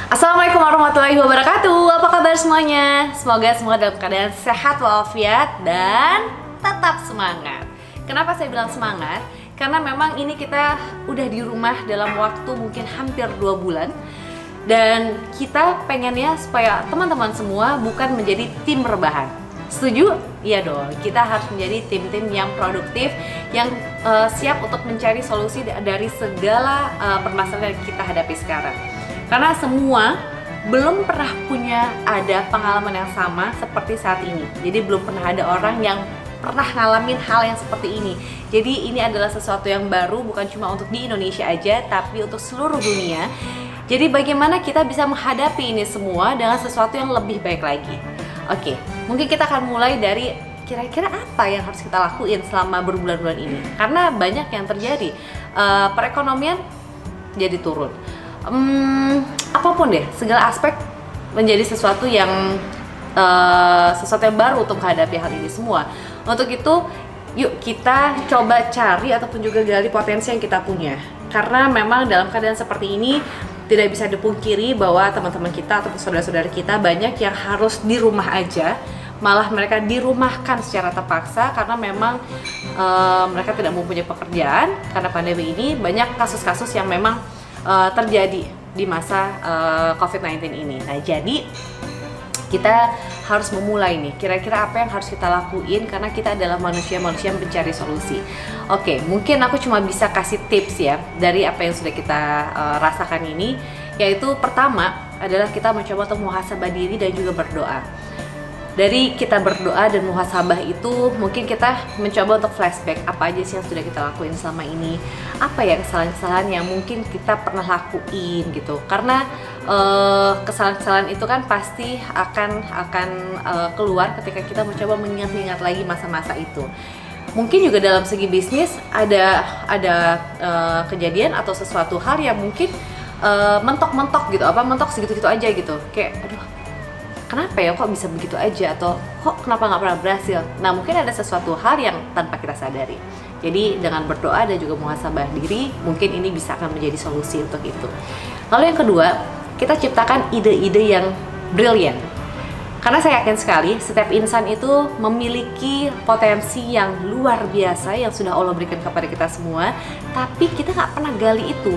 Assalamualaikum warahmatullahi wabarakatuh. Apa kabar semuanya? Semoga semua dalam keadaan sehat walafiat dan tetap semangat. Kenapa saya bilang semangat? Karena memang ini kita udah di rumah dalam waktu mungkin hampir 2 bulan. Dan kita pengennya supaya teman-teman semua bukan menjadi tim rebahan. Setuju? Iya dong, kita harus menjadi tim-tim yang produktif, yang siap untuk mencari solusi dari segala permasalahan yang kita hadapi sekarang. Karena semua belum pernah punya ada pengalaman yang sama seperti saat ini. Jadi belum pernah ada orang yang pernah ngalamin hal yang seperti ini. Jadi ini adalah sesuatu yang baru, bukan cuma untuk di Indonesia aja, tapi untuk seluruh dunia. Jadi bagaimana kita bisa menghadapi ini semua dengan sesuatu yang lebih baik lagi. Oke, mungkin kita akan mulai dari kira-kira apa yang harus kita lakuin selama berbulan-bulan ini. Karena banyak yang terjadi, perekonomian jadi turun. Apapun deh, segala aspek menjadi sesuatu yang baru untuk menghadapi hal ini semua. Untuk itu, yuk kita coba cari ataupun juga gali potensi yang kita punya. Karena memang dalam keadaan seperti ini tidak bisa dipungkiri bahwa teman-teman kita ataupun saudara-saudara kita banyak yang harus di rumah aja. Malah mereka dirumahkan secara terpaksa karena memang mereka tidak mempunyai pekerjaan. Karena pandemi ini banyak kasus-kasus yang memang terjadi di masa COVID-19 ini. Nah, jadi kita harus memulai nih, kira-kira apa yang harus kita lakuin karena kita adalah manusia-manusia yang mencari solusi. Oke, mungkin aku cuma bisa kasih tips ya dari apa yang sudah kita rasakan ini, yaitu pertama adalah kita mencoba untuk muhasabah diri dan juga berdoa. Dari kita berdoa dan muhasabah itu mungkin kita mencoba untuk flashback apa aja sih yang sudah kita lakuin selama ini, apa ya kesalahan-kesalahan yang mungkin kita pernah lakuin gitu. Karena kesalahan-kesalahan itu kan pasti akan keluar ketika kita mencoba mengingat-ingat lagi masa-masa itu. Mungkin juga dalam segi bisnis ada kejadian atau sesuatu hal yang mungkin mentok-mentok gitu, mentok segitu-gitu aja gitu. Kayak aduh, kenapa ya kok bisa begitu aja, atau kok kenapa nggak pernah berhasil. Nah, mungkin ada sesuatu hal yang tanpa kita sadari. Jadi dengan berdoa dan juga muhasabah diri, mungkin ini bisa akan menjadi solusi untuk itu. Lalu yang kedua, kita ciptakan ide-ide yang brilian. Karena saya yakin sekali setiap insan itu memiliki potensi yang luar biasa yang sudah Allah berikan kepada kita semua, tapi kita nggak pernah gali itu.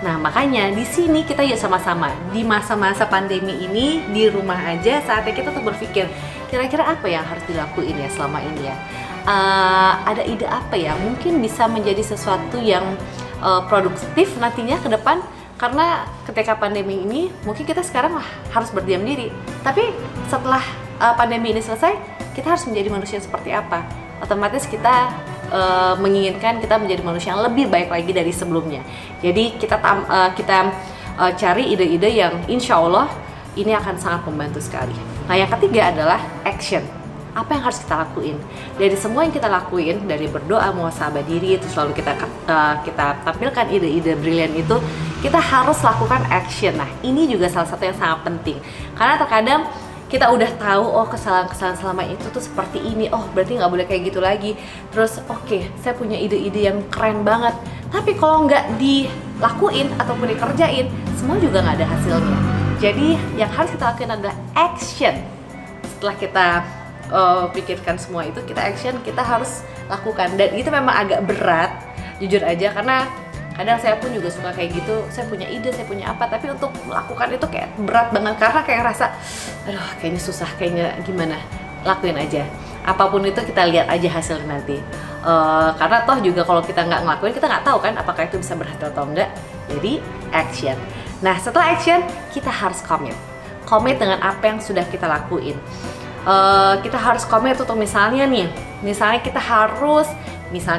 Nah, makanya di sini kita yuk sama-sama di masa-masa pandemi ini di rumah aja, saatnya kita tuh berpikir kira-kira apa yang harus dilakuin ya selama ini ya. Ada ide apa ya? Mungkin bisa menjadi sesuatu yang produktif nantinya ke depan. Karena ketika pandemi ini mungkin kita sekarang harus berdiam diri. Tapi setelah pandemi ini selesai, kita harus menjadi manusia seperti apa? Otomatis kita menginginkan kita menjadi manusia yang lebih baik lagi dari sebelumnya. Jadi kita cari ide-ide yang insya Allah ini akan sangat membantu sekali. Nah, yang ketiga adalah action. Apa yang harus kita lakuin? Dari semua yang kita lakuin, dari berdoa, muhasabah diri, terus lalu kita tampilkan ide-ide brilian itu, kita harus lakukan action. Nah, ini juga salah satu yang sangat penting. Karena terkadang kita udah tahu, oh kesalahan-kesalahan selama itu tuh seperti ini, oh berarti nggak boleh kayak gitu lagi. Terus oke, saya punya ide-ide yang keren banget, tapi kalau nggak dilakuin ataupun dikerjain, semua juga nggak ada hasilnya. Jadi yang harus kita lakuin adalah action. Setelah kita pikirkan semua itu, kita action, kita harus lakukan. Dan itu memang agak berat, jujur aja, karena kadang saya pun juga suka kayak gitu. Saya punya ide, saya punya apa, tapi untuk melakukan itu kayak berat banget. Karena kayak rasa, aduh kayaknya susah, kayaknya gimana. Lakuin aja, apapun itu kita lihat aja hasilnya nanti. Karena toh juga kalau kita nggak ngelakuin, kita nggak tahu kan apakah itu bisa berhasil atau enggak. Jadi action. Nah, setelah action, kita harus komit dengan apa yang sudah kita lakuin. Kita harus komit untuk misalnya kita harus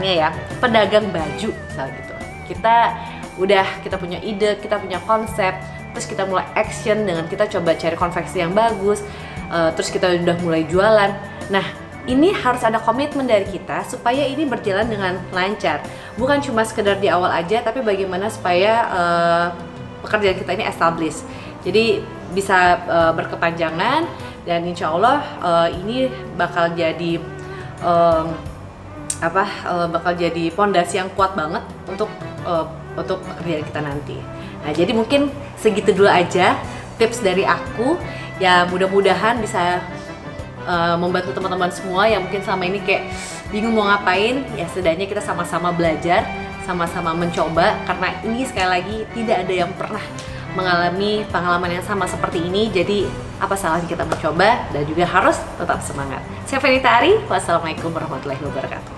ya pedagang baju misalnya gitu. Kita punya ide, kita punya konsep, terus kita mulai action dengan kita coba cari konveksi yang bagus, terus kita udah mulai jualan. Nah, ini harus ada komitmen dari kita supaya ini berjalan dengan lancar. Bukan cuma sekedar di awal aja, tapi bagaimana supaya pekerjaan kita ini established. Jadi bisa berkepanjangan. Dan insya Allah ini bakal jadi pondasi yang kuat banget untuk pekerjaan kita nanti. Nah, jadi mungkin segitu dulu aja tips dari aku. Ya mudah-mudahan bisa membantu teman-teman semua yang mungkin selama ini kayak bingung mau ngapain. Ya setidaknya kita sama-sama belajar, sama-sama mencoba, karena ini sekali lagi tidak ada yang pernah mengalami pengalaman yang sama seperti ini. Jadi apa salahnya kita mencoba dan juga harus tetap semangat. Saya Fenita Ari, wassalamualaikum warahmatullahi wabarakatuh.